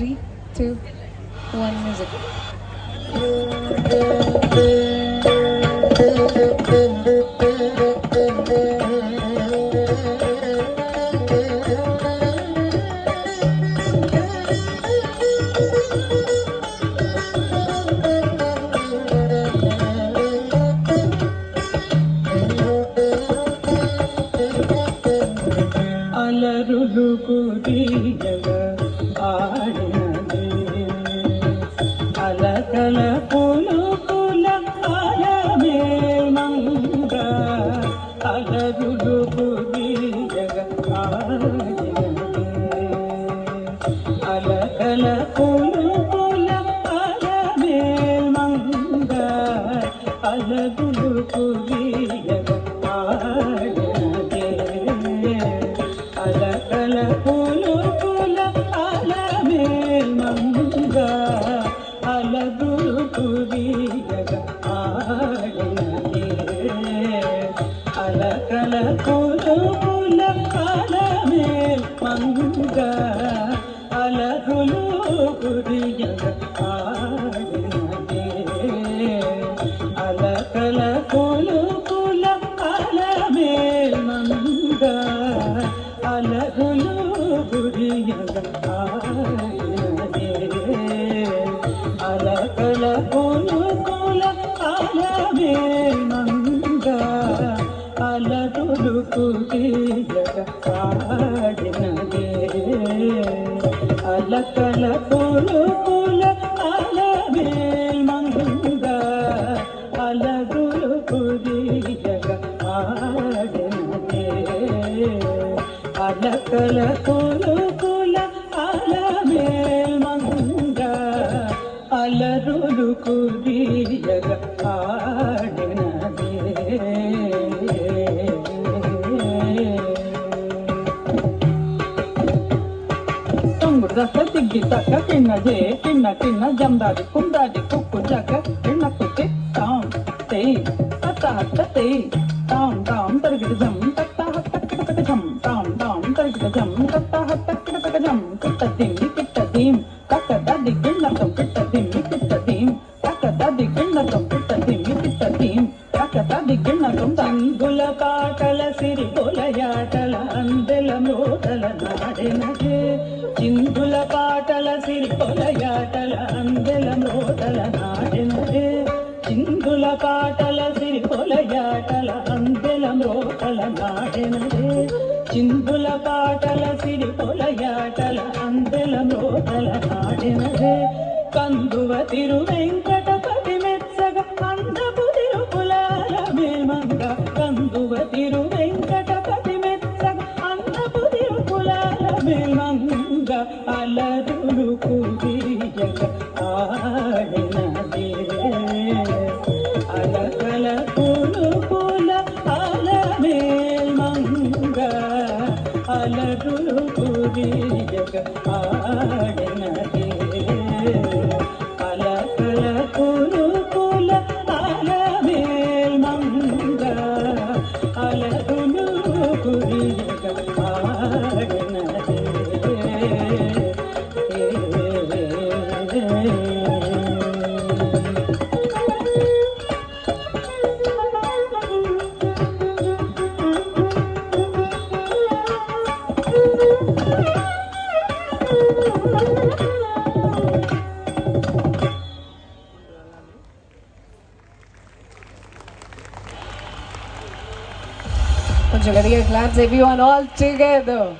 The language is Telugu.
3, 2, 1, music. అలరులు కుదియగా ఆడినది అలకల పులుకుల అలమే మంగ అలరులు కుదియగా ఆడినది అలకల పులుకుల అలమే మంగ అలరులు కుదియగా ఆడినది అలకల పులుకుల అలమే మంగ అలగులు కురియగ ఆడినది అలకల పులుకుల అలమే మంగ అలగులు కురియగ ఆడినది అలకల పులుకుల అలమే మంగ అలగులు గురియగ ఆడినది అలకల పులుకుల అలమే మంగ అలగులు గురియగ ఆడినది అలకల పులుకుల అలమే మంగ అలగులు గురియగ ఆడినది అలకల పులుకుల అలమే మంగ అలరులు కురియగ ఆడినది తొంగుడు దశ తిగ్గి తక్క కిన్నజే కిన్న కిన్న జందాది కుందాది కుక్కు జగ కిన్న కుక్కి తాం తెయ్ అత్త హత్త తెయ్ తాం తాం తరిగిడి జం తత్త హత్త కిటక జం తాం తాం తరిగిడి జం తత్త హత్త కిటక జం కిట్ట దిమ్మి కిట్ట దీం తక్క దది గిన్నతో కిట్ట దిమ్మి కిట్ట దీం తక్క దది గిన్నతో కిట్ట దిమ్మి కిట్ట దీం తక్క దది గిన్నతో తంగుల పాటల సిరి పొలయాటల అందెల మోటల నాడినదే చిందుల పాటల సిరి పొలయాటల అందెల మోటల నాడినదే చిందుల పాటల సిరి పొలయాటల అందెల మోటల నాడినదే చిందుల పాటల సిరి పొలయాటల అందెల మోటల నాడినదే కందువ తిరు వెంకటపతి మెచ్చగ అందపు తిరుపులాల మేమంగ కందువ తిరు Venkatapati మెచ్చగ అందపు తిరుపులాల మేమంగ అలరులు కురియగ ఆడినది అలకల పులుకుల అలమే Manga అలరులు కురియగ ఆడినది అలకల పులుకుల అలమే Manga అలరులు కురియగ ఆడినది Put your claps, everyone, all together.